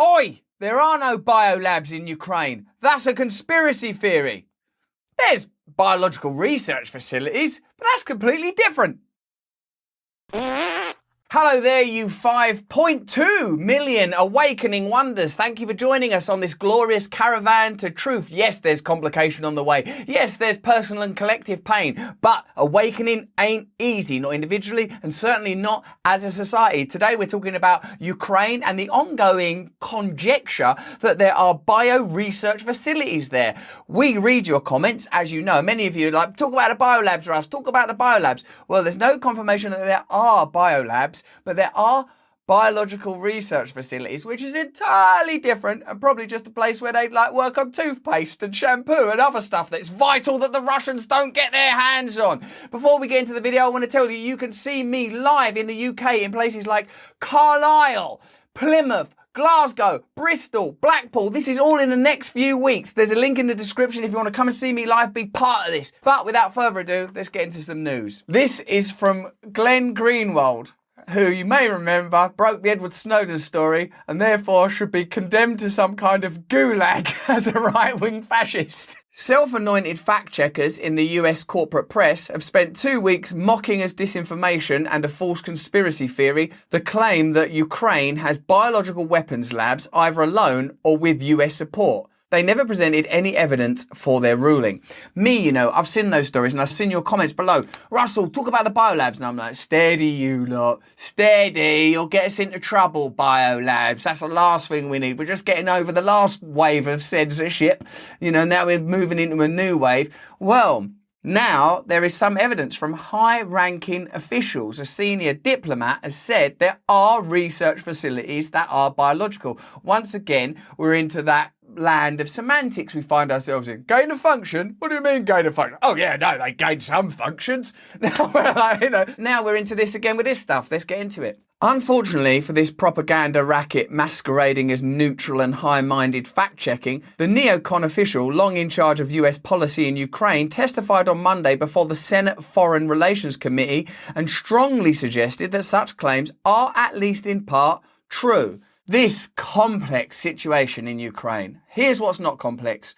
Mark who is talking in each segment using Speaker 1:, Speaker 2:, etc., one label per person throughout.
Speaker 1: Oi! There are no biolabs in Ukraine. That's a conspiracy theory. There's biological research facilities, but that's completely different. Hello there, you 5.2 million awakening wonders. Thank you for joining us on this glorious caravan to truth. Yes, there's complication on the way. Yes, there's personal and collective pain. But awakening ain't easy, not individually and certainly not as a society. Today we're talking about Ukraine and the ongoing conjecture that there are bio-research facilities there. We read your comments, as you know. Many of you are like, talk about the biolabs, Russ, talk about the biolabs. Well, there's no confirmation that there are biolabs, but there are biological research facilities, which is entirely different and probably just a place where they'd like work on toothpaste and shampoo and other stuff that's vital that the Russians don't get their hands on. Before we get into the video, I want to tell you, you can see me live in the UK in places like Carlisle, Plymouth, Glasgow, Bristol, Blackpool. This is all in the next few weeks. There's a link in the description if you want to come and see me live, be part of this. But without further ado, let's get into some news. This is from Glenn Greenwald, who you may remember broke the Edward Snowden story and therefore should be condemned to some kind of gulag as a right-wing fascist. Self-anointed fact-checkers in the US corporate press have spent 2 weeks mocking as disinformation and a false conspiracy theory the claim that Ukraine has biological weapons labs either alone or with US support. They never presented any evidence for their ruling. Me, you know, I've seen those stories and I've seen your comments below. Russell, talk about the biolabs. And I'm like, steady you lot, steady. You'll get us into trouble, biolabs. That's the last thing we need. We're just getting over the last wave of censorship. You know, now we're moving into a new wave. Well, now there is some evidence from high-ranking officials. A senior diplomat has said there are research facilities that are biological. Once again, we're into that land of semantics we find ourselves in. Gain of function? What do you mean gain of function? Oh yeah, no, they gain some functions. Now we're like, you know, now we're into this again with this stuff. Let's get into it. Unfortunately for this propaganda racket masquerading as neutral and high-minded fact-checking, the neocon official long in charge of US policy in Ukraine testified on Monday before the Senate Foreign Relations Committee and strongly suggested that such claims are at least in part true. This complex situation in Ukraine. Here's what's not complex.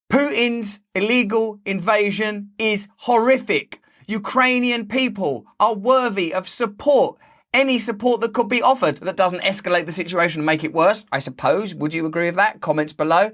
Speaker 1: Putin's illegal invasion is horrific. Ukrainian people are worthy of support. Any support that could be offered that doesn't escalate the situation and make it worse, I suppose. Would you agree with that? Comments below.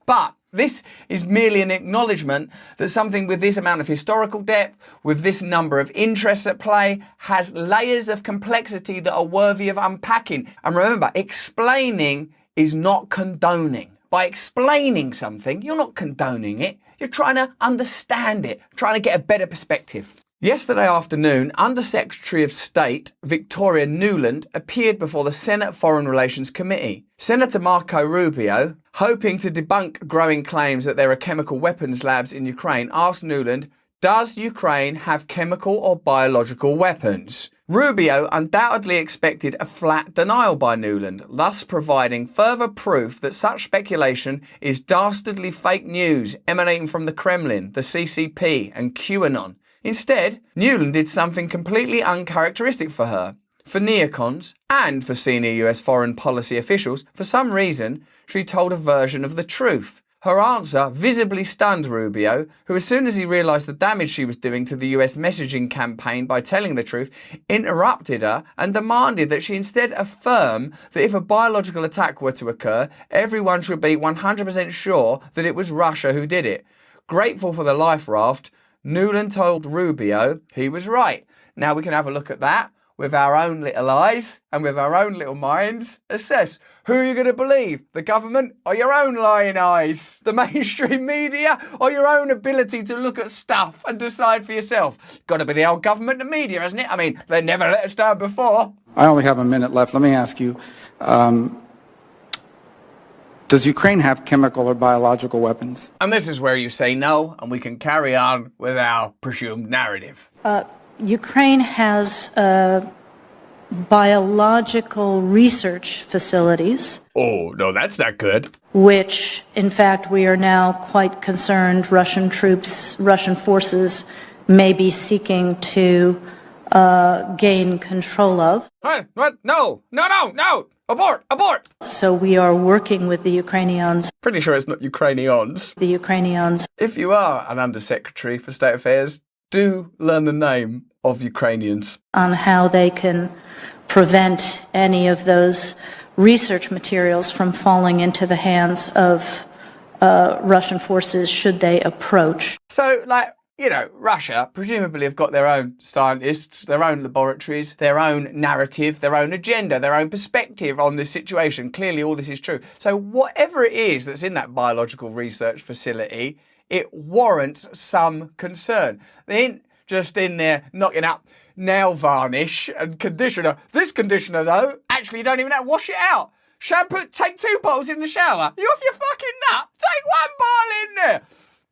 Speaker 1: But this is merely an acknowledgement that something with this amount of historical depth, with this number of interests at play, has layers of complexity that are worthy of unpacking. And remember, explaining is not condoning. By explaining something, you're not condoning it. You're trying to understand it, trying to get a better perspective. Yesterday afternoon, Under-Secretary of State Victoria Nuland appeared before the Senate Foreign Relations Committee. Senator Marco Rubio, hoping to debunk growing claims that there are chemical weapons labs in Ukraine, asked Nuland, does Ukraine have chemical or biological weapons? Rubio undoubtedly expected a flat denial by Nuland, thus providing further proof that such speculation is dastardly fake news emanating from the Kremlin, the CCP and QAnon. Instead, Nuland did something completely uncharacteristic for her. For neocons, and for senior US foreign policy officials, for some reason, she told a version of the truth. Her answer visibly stunned Rubio, who as soon as he realised the damage she was doing to the US messaging campaign by telling the truth, interrupted her and demanded that she instead affirm that if a biological attack were to occur, everyone should be 100% sure that it was Russia who did it. Grateful for the life raft, Nuland told Rubio he was right. Now we can have a look at that with our own little eyes and with our own little minds. Assess who you're going to believe, the government or your own lying eyes, the mainstream media or your own ability to look at stuff and decide for yourself. Got to be the old government and media, hasn't it? I mean, they never let us down before.
Speaker 2: I only have a minute left. Let me ask you, does Ukraine have chemical or biological weapons?
Speaker 1: And this is where you say no, and we can carry on with our presumed narrative.
Speaker 3: Ukraine has biological research facilities.
Speaker 1: Oh, no, that's not good.
Speaker 3: Which, in fact, we are now quite concerned Russian forces may be seeking to gain control of.
Speaker 1: What? No! Abort!
Speaker 3: So we are working with the Ukrainians.
Speaker 1: Pretty sure it's not Ukrainians.
Speaker 3: The Ukrainians.
Speaker 1: If you are an Undersecretary for State Affairs, do learn the name of Ukrainians.
Speaker 3: On how they can prevent any of those research materials from falling into the hands of Russian forces should they approach.
Speaker 1: So, Russia presumably have got their own scientists, their own laboratories, their own narrative, their own agenda, their own perspective on this situation. Clearly all this is true. So whatever it is that's in that biological research facility, it warrants some concern. They ain't just in there knocking up nail varnish and conditioner. This conditioner, though, actually you don't even have to wash it out. Shampoo, take 2 bottles in the shower. You off your fucking nut? Take 1 bottle in there.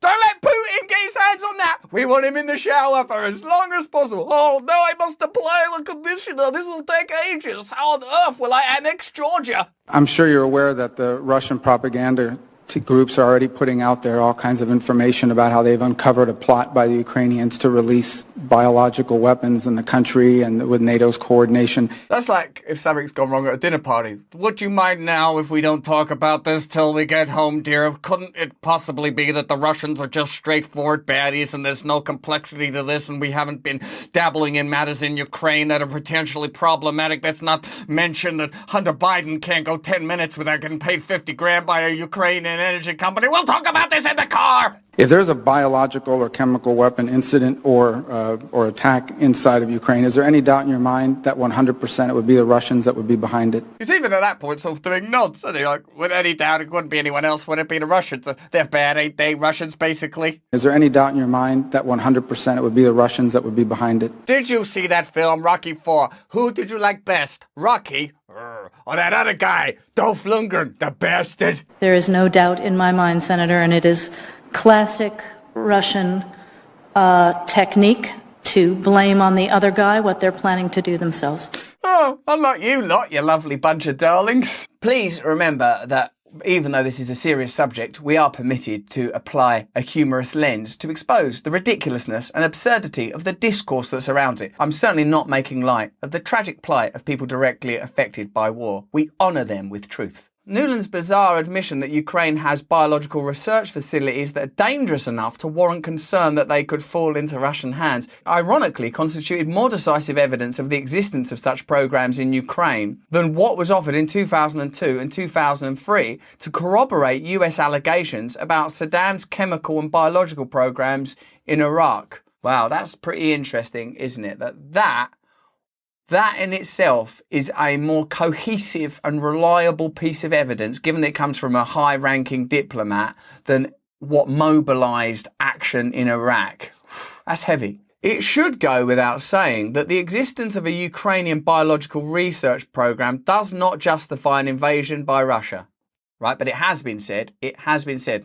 Speaker 1: Don't let Putin get his hands on that. We want him in the shower for as long as possible. Oh, no, I must apply the conditioner. This will take ages. How on earth will I annex Georgia?
Speaker 2: I'm sure you're aware that the Russian propaganda groups are already putting out there all kinds of information about how they've uncovered a plot by the Ukrainians to release biological weapons in the country and with NATO's coordination.
Speaker 1: That's like if something's gone wrong at a dinner party. Would you mind now if we don't talk about this till we get home, dear? Couldn't it possibly be that the Russians are just straightforward baddies and there's no complexity to this and we haven't been dabbling in matters in Ukraine that are potentially problematic? Let's not mention that Hunter Biden can't go 10 minutes without getting paid 50 grand by a Ukrainian energy company. We'll talk about this in the car.
Speaker 2: If there's a biological or chemical weapon incident or attack inside of Ukraine, is there any doubt in your mind that 100% it would be the Russians that would be behind it?
Speaker 1: He's even at that point sort of doing nods, isn't he? Like, with any doubt, it wouldn't be anyone else. Would it be the Russians? They're bad, ain't they? Russians, basically.
Speaker 2: Is there any doubt in your mind that 100% it would be the Russians that would be behind it?
Speaker 1: Did you see that film, Rocky IV? Who did you like best? Rocky? Or that other guy, Dolph Lundgren, the bastard?
Speaker 3: There is no doubt in my mind, Senator, and it is classic Russian technique to blame on the other guy what they're planning to do themselves.
Speaker 1: Oh, unlike you lot, you lovely bunch of darlings. Please remember that even though this is a serious subject, we are permitted to apply a humorous lens to expose the ridiculousness and absurdity of the discourse that surrounds it. I'm certainly not making light of the tragic plight of people directly affected by war. We honour them with truth. Nuland's bizarre admission that Ukraine has biological research facilities that are dangerous enough to warrant concern that they could fall into Russian hands, ironically constituted more decisive evidence of the existence of such programs in Ukraine than what was offered in 2002 and 2003 to corroborate US allegations about Saddam's chemical and biological programs in Iraq. Wow, that's pretty interesting, isn't it? That in itself is a more cohesive and reliable piece of evidence, given that it comes from a high-ranking diplomat, than what mobilised action in Iraq. That's heavy. It should go without saying that the existence of a Ukrainian biological research programme does not justify an invasion by Russia. Right, but it has been said.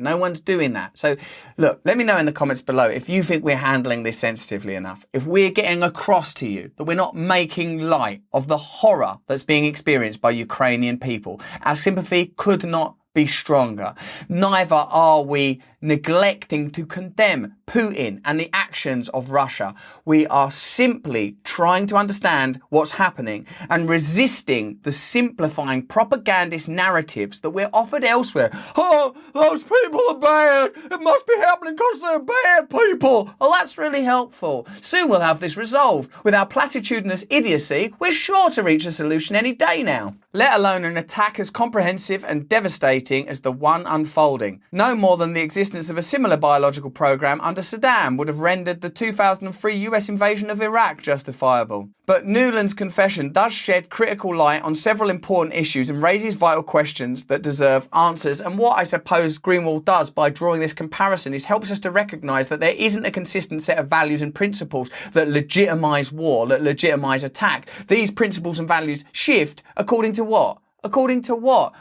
Speaker 1: No one's doing that. So, look, let me know in the comments below if you think we're handling this sensitively enough. If we're getting across to you that we're not making light of the horror that's being experienced by Ukrainian people. Our sympathy could not be stronger. Neither are we neglecting to condemn Putin and the actions of Russia. We are simply trying to understand what's happening and resisting the simplifying propagandist narratives that we're offered elsewhere. Oh, those people are bad. It must be happening because they're bad people. Oh, that's really helpful. Soon we'll have this resolved. With our platitudinous idiocy, we're sure to reach a solution any day now. Let alone an attack as comprehensive and devastating as the one unfolding. No more than the existence of a similar biological program under Saddam would have rendered the 2003 US invasion of Iraq justifiable. But Nuland's confession does shed critical light on several important issues and raises vital questions that deserve answers. And what I suppose Greenwald does by drawing this comparison is helps us to recognise that there isn't a consistent set of values and principles that legitimise war, that legitimise attack. These principles and values shift according to what? According to what?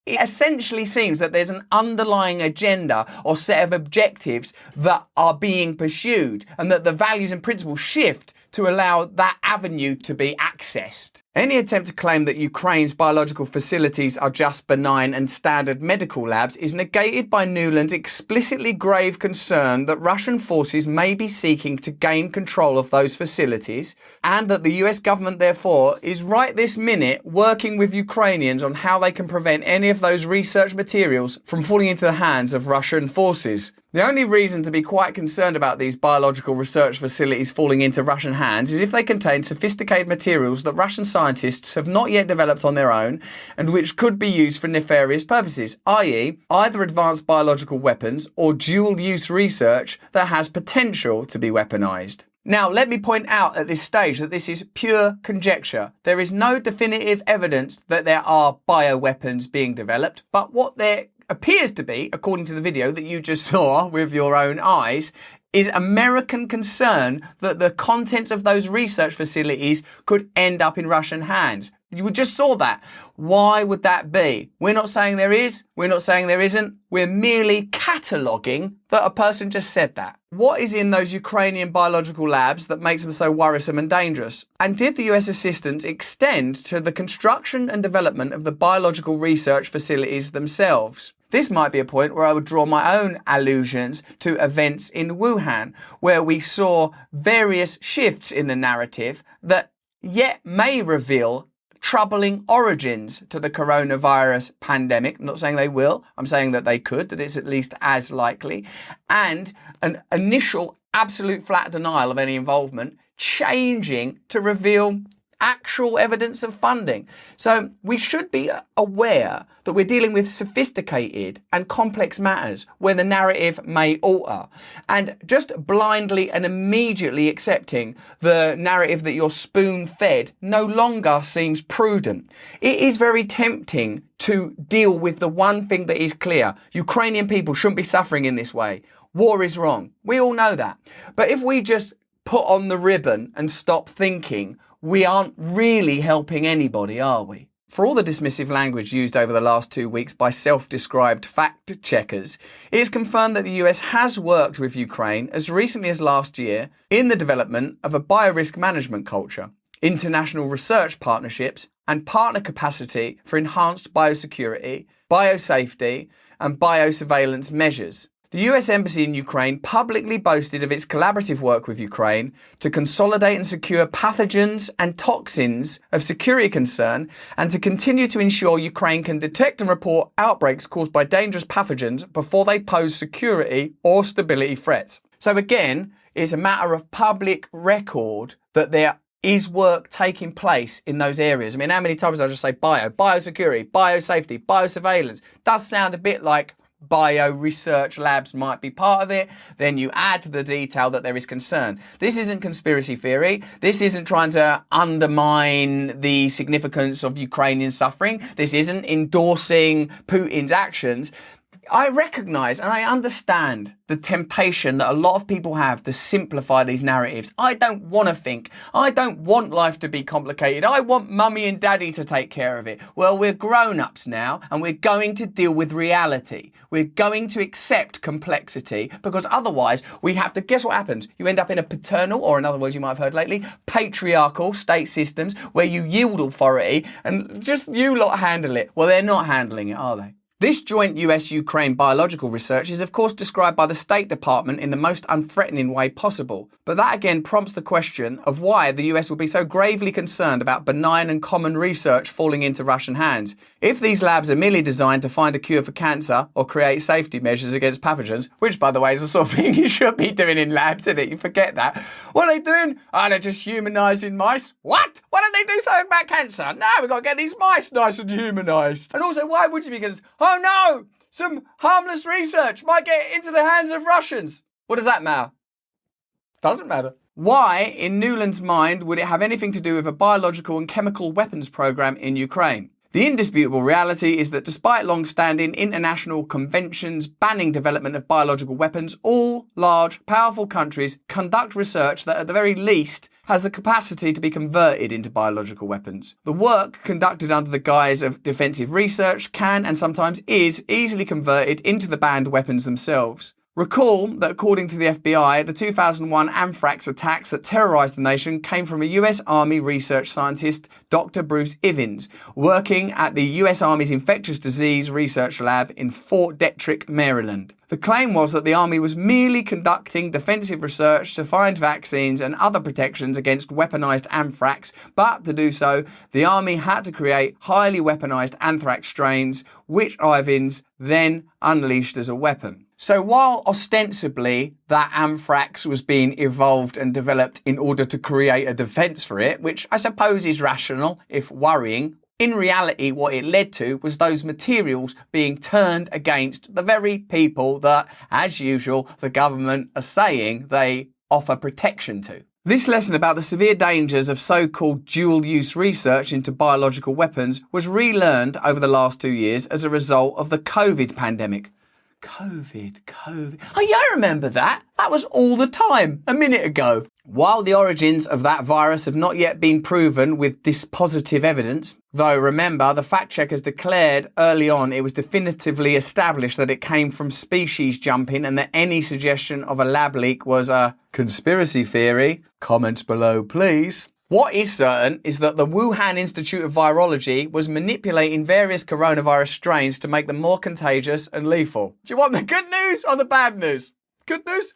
Speaker 1: It essentially seems that there's an underlying agenda or set of objectives that are being pursued, and that the values and principles shift to allow that avenue to be accessed. Any attempt to claim that Ukraine's biological facilities are just benign and standard medical labs is negated by Nuland's explicitly grave concern that Russian forces may be seeking to gain control of those facilities, and that the US government therefore is right this minute working with Ukrainians on how they can prevent any of those research materials from falling into the hands of Russian forces. The only reason to be quite concerned about these biological research facilities falling into Russian hands is if they contain sophisticated materials that Russian scientists have not yet developed on their own and which could be used for nefarious purposes, i.e. either advanced biological weapons or dual-use research that has potential to be weaponized. Now, let me point out at this stage that this is pure conjecture. There is no definitive evidence that there are bioweapons being developed, but what there appears to be, according to the video that you just saw with your own eyes, is American concern that the contents of those research facilities could end up in Russian hands. You just saw that. Why would that be? We're not saying there is. We're not saying there isn't. We're merely cataloguing that a person just said that. What is in those Ukrainian biological labs that makes them so worrisome and dangerous? And did the US assistance extend to the construction and development of the biological research facilities themselves? This might be a point where I would draw my own allusions to events in Wuhan, where we saw various shifts in the narrative that yet may reveal troubling origins to the coronavirus pandemic. I'm not saying they will. I'm saying that they could, that it's at least as likely. And an initial absolute flat denial of any involvement changing to reveal actual evidence of funding. So we should be aware that we're dealing with sophisticated and complex matters where the narrative may alter. And just blindly and immediately accepting the narrative that you're spoon-fed no longer seems prudent. It is very tempting to deal with the one thing that is clear. Ukrainian people shouldn't be suffering in this way. War is wrong. We all know that. But if we just put on the ribbon and stop thinking, we aren't really helping anybody, are we? For all the dismissive language used over the last 2 weeks by self-described fact checkers, it is confirmed that the US has worked with Ukraine as recently as last year in the development of a biorisk management culture, international research partnerships, and partner capacity for enhanced biosecurity, biosafety, and biosurveillance measures. The US Embassy in Ukraine publicly boasted of its collaborative work with Ukraine to consolidate and secure pathogens and toxins of security concern and to continue to ensure Ukraine can detect and report outbreaks caused by dangerous pathogens before they pose security or stability threats. So again, it's a matter of public record that there is work taking place in those areas. I mean, how many times I just say biosecurity, biosafety, biosurveillance? Does sound a bit like bio research labs might be part of it. Then you add the detail that there is concern. This isn't conspiracy theory. This isn't trying to undermine the significance of Ukrainian suffering. This isn't endorsing Putin's actions. I recognise and I understand the temptation that a lot of people have to simplify these narratives. I don't want to think. I don't want life to be complicated. I want mummy and daddy to take care of it. Well, we're grown-ups now and we're going to deal with reality. We're going to accept complexity because otherwise we have to, guess what happens? You end up in a paternal, or in other words you might have heard lately, patriarchal state systems where you yield authority and just you lot handle it. Well, they're not handling it, are they? This joint US-Ukraine biological research is of course described by the State Department in the most unthreatening way possible. But that again prompts the question of why the US would be so gravely concerned about benign and common research falling into Russian hands. If these labs are merely designed to find a cure for cancer or create safety measures against pathogens, which by the way is the sort of thing you should be doing in labs, isn't it? You forget that. What are they doing? Oh, they're just humanising mice. What? Why don't they do something about cancer? No, we've got to get these mice nice and humanised. And also, why would you be? Because, oh no, some harmless research might get into the hands of Russians. What does that matter? Doesn't matter. Why, in Nuland's mind, would it have anything to do with a biological and chemical weapons program in Ukraine? The indisputable reality is that despite long-standing international conventions banning development of biological weapons, all large, powerful countries conduct research that at the very least has the capacity to be converted into biological weapons. The work conducted under the guise of defensive research can and sometimes is easily converted into the banned weapons themselves. Recall that according to the FBI, the 2001 anthrax attacks that terrorized the nation came from a US Army research scientist, Dr. Bruce Ivins, working at the US Army's Infectious Disease Research Lab in Fort Detrick, Maryland. The claim was that the Army was merely conducting defensive research to find vaccines and other protections against weaponized anthrax, but to do so, the Army had to create highly weaponized anthrax strains, which Ivins then unleashed as a weapon. So while ostensibly that anthrax was being evolved and developed in order to create a defense for it, which I suppose is rational, if worrying, in reality what it led to was those materials being turned against the very people that, as usual, the government are saying they offer protection to. This lesson about the severe dangers of so-called dual-use research into biological weapons was relearned over the last 2 years as a result of the COVID pandemic. COVID. Oh yeah, I remember that. That was all the time, a minute ago. While the origins of that virus have not yet been proven with dispositive evidence, though remember, the fact checkers declared early on it was definitively established that it came from species jumping and that any suggestion of a lab leak was a conspiracy theory. Comments below, please. What is certain is that the Wuhan Institute of Virology was manipulating various coronavirus strains to make them more contagious and lethal. Do you want the good news or the bad news? Good news?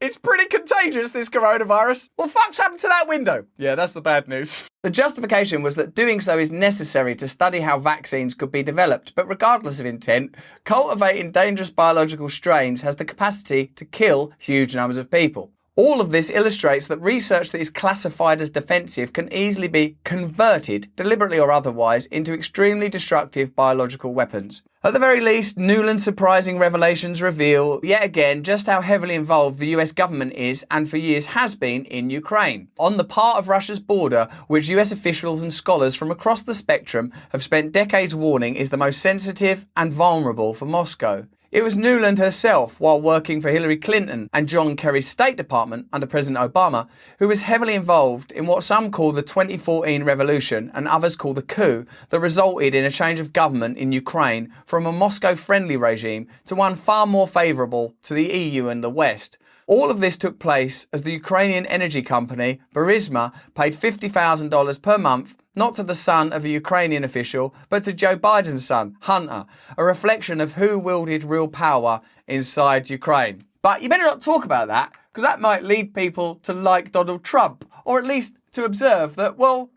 Speaker 1: It's pretty contagious, this coronavirus. What the fuck's happened to that window? Yeah, that's the bad news. The justification was that doing so is necessary to study how vaccines could be developed, but regardless of intent, cultivating dangerous biological strains has the capacity to kill huge numbers of people. All of this illustrates that research that is classified as defensive can easily be converted, deliberately or otherwise, into extremely destructive biological weapons. At the very least, Nuland's surprising revelations reveal, yet again, just how heavily involved the US government is and for years has been in Ukraine, on the part of Russia's border, which US officials and scholars from across the spectrum have spent decades warning is the most sensitive and vulnerable for Moscow. It was Nuland herself, while working for Hillary Clinton and John Kerry's State Department under President Obama, who was heavily involved in what some call the 2014 revolution and others call the coup that resulted in a change of government in Ukraine from a Moscow-friendly regime to one far more favourable to the EU and the West. All of this took place as the Ukrainian energy company, Burisma, paid $50,000 per month not to the son of a Ukrainian official, but to Joe Biden's son, Hunter, a reflection of who wielded real power inside Ukraine. But you better not talk about that, because that might lead people to like Donald Trump, or at least to observe that, well,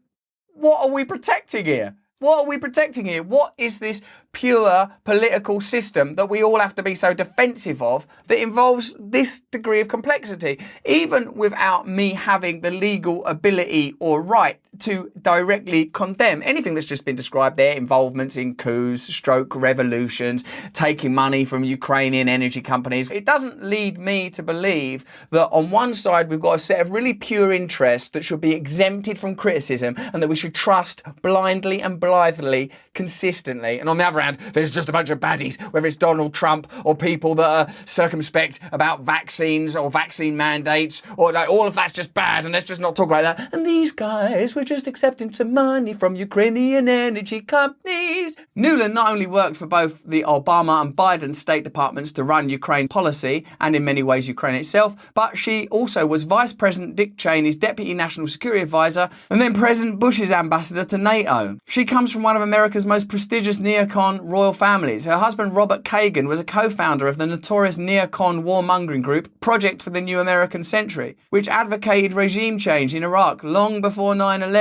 Speaker 1: what are we protecting here? What are we protecting here? What is this pure political system that we all have to be so defensive of that involves this degree of complexity? Even without me having the legal ability or right to directly condemn anything that's just been described there, involvements in coups, stroke revolutions, taking money from Ukrainian energy companies. It doesn't lead me to believe that on one side we've got a set of really pure interests that should be exempted from criticism and that we should trust blindly and blithely, consistently. And on the other hand, there's just a bunch of baddies, whether it's Donald Trump or people that are circumspect about vaccines or vaccine mandates, or like all of that's just bad and let's just not talk about that. And these guys were just accepting some money from Ukrainian energy companies. Nuland not only worked for both the Obama and Biden State Departments to run Ukraine policy, and in many ways Ukraine itself, but she also was Vice President Dick Cheney's Deputy National Security Advisor and then President Bush's ambassador to NATO. She comes from one of America's most prestigious neocon royal families. Her husband Robert Kagan was a co-founder of the notorious neocon warmongering group Project for the New American Century, which advocated regime change in Iraq long before 9/11.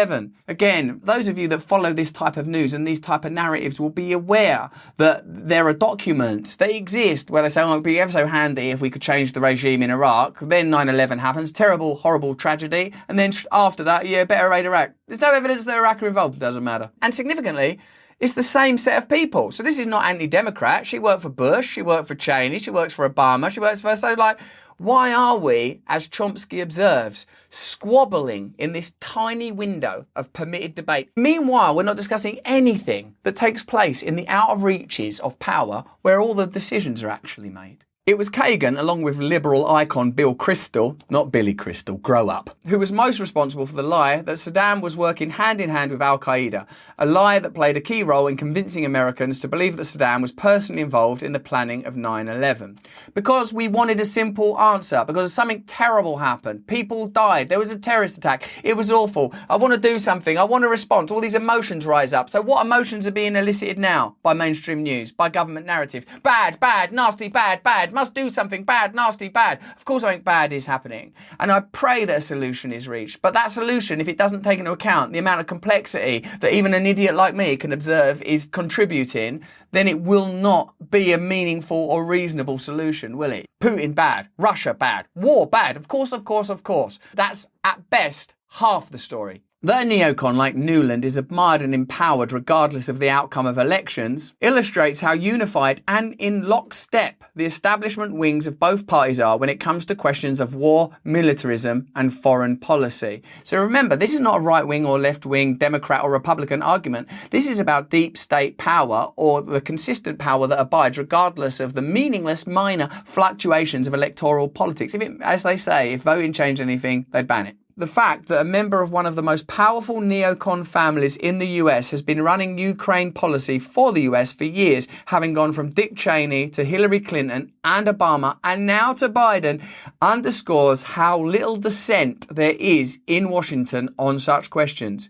Speaker 1: Again, those of you that follow this type of news and these type of narratives will be aware that there are documents that exist where they say, oh, it would be ever so handy if we could change the regime in Iraq. Then 9/11 happens, terrible, horrible tragedy. And then after that, yeah, better raid Iraq. There's no evidence that Iraq are involved, it doesn't matter. And significantly, it's the same set of people. So this is not anti-democrat. She worked for Bush, she worked for Cheney, she works for Obama, she works for... So like, why are we, as Chomsky observes, squabbling in this tiny window of permitted debate? Meanwhile, we're not discussing anything that takes place in the outer reaches of power where all the decisions are actually made. It was Kagan, along with liberal icon Bill Kristol, not Billy Crystal, grow up, who was most responsible for the lie that Saddam was working hand in hand with Al-Qaeda, a lie that played a key role in convincing Americans to believe that Saddam was personally involved in the planning of 9/11. Because we wanted a simple answer, because something terrible happened. People died. There was a terrorist attack. It was awful. I want to do something. I want a response. All these emotions rise up. So what emotions are being elicited now by mainstream news, by government narrative? Bad, bad, nasty, bad, bad. Must do something bad, nasty, bad. Of course something bad is happening. And I pray that a solution is reached. But that solution, if it doesn't take into account the amount of complexity that even an idiot like me can observe is contributing, then it will not be a meaningful or reasonable solution, will it? Putin bad, Russia bad, war bad. Of course, of course, of course. That's at best half the story. That a neocon like Nuland is admired and empowered regardless of the outcome of elections illustrates how unified and in lockstep the establishment wings of both parties are when it comes to questions of war, militarism and foreign policy. So remember, this is not a right-wing or left-wing, Democrat or Republican argument. This is about deep state power, or the consistent power that abides regardless of the meaningless minor fluctuations of electoral politics. As they say, if voting changed anything, they'd ban it. The fact that a member of one of the most powerful neocon families in the US has been running Ukraine policy for the US for years, having gone from Dick Cheney to Hillary Clinton and Obama and now to Biden, underscores how little dissent there is in Washington on such questions.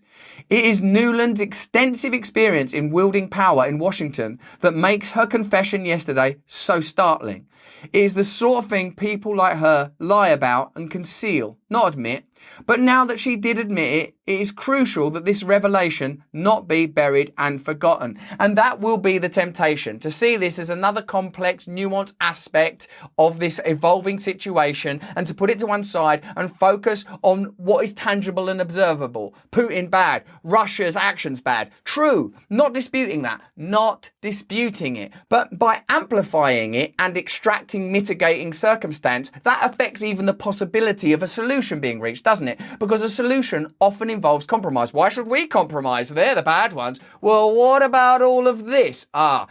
Speaker 1: It is Nuland's extensive experience in wielding power in Washington that makes her confession yesterday so startling. It is the sort of thing people like her lie about and conceal, not admit. But now that she did admit it, it is crucial that this revelation not be buried and forgotten. And that will be the temptation, to see this as another complex, nuanced aspect of this evolving situation and to put it to one side and focus on what is tangible and observable. Putin bad, Russia's actions bad. True, not disputing that, not disputing it. But by amplifying it and extracting mitigating circumstance, that affects even the possibility of a solution being reached, doesn't it? Because a solution often involves compromise. Why should we compromise? They're the bad ones. Well, what about all of this?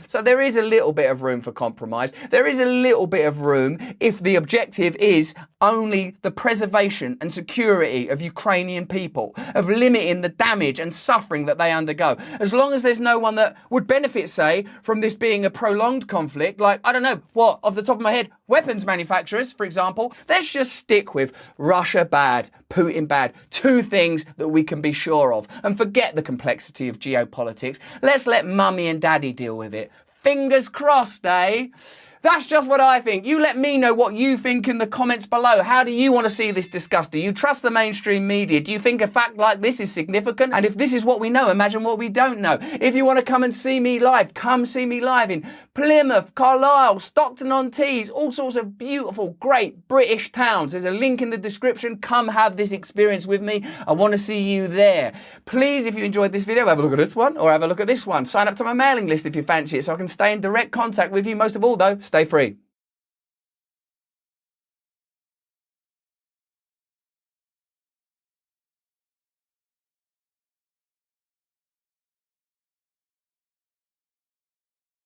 Speaker 1: So there is a little bit of room for compromise. There is a little bit of room if the objective is only the preservation and security of Ukrainian people, of limiting the damage and suffering that they undergo. As long as there's no one that would benefit, say, from this being a prolonged conflict, like, I don't know, what, off the top of my head, weapons manufacturers, for example, let's just stick with Russia bad, Putin bad, two things that we can be sure of, and forget the complexity of geopolitics. Let's let mummy and daddy deal with it. Fingers crossed, eh? That's just what I think. You let me know what you think in the comments below. How do you want to see this discussed? Do you trust the mainstream media? Do you think a fact like this is significant? And if this is what we know, imagine what we don't know. If you want to come and see me live, come see me live in Plymouth, Carlisle, Stockton-on-Tees, all sorts of beautiful, great British towns. There's a link in the description. Come have this experience with me. I want to see you there. Please, if you enjoyed this video, have a look at this one or have a look at this one. Sign up to my mailing list if you fancy it so I can stay in direct contact with you. Most of all, though, stay free.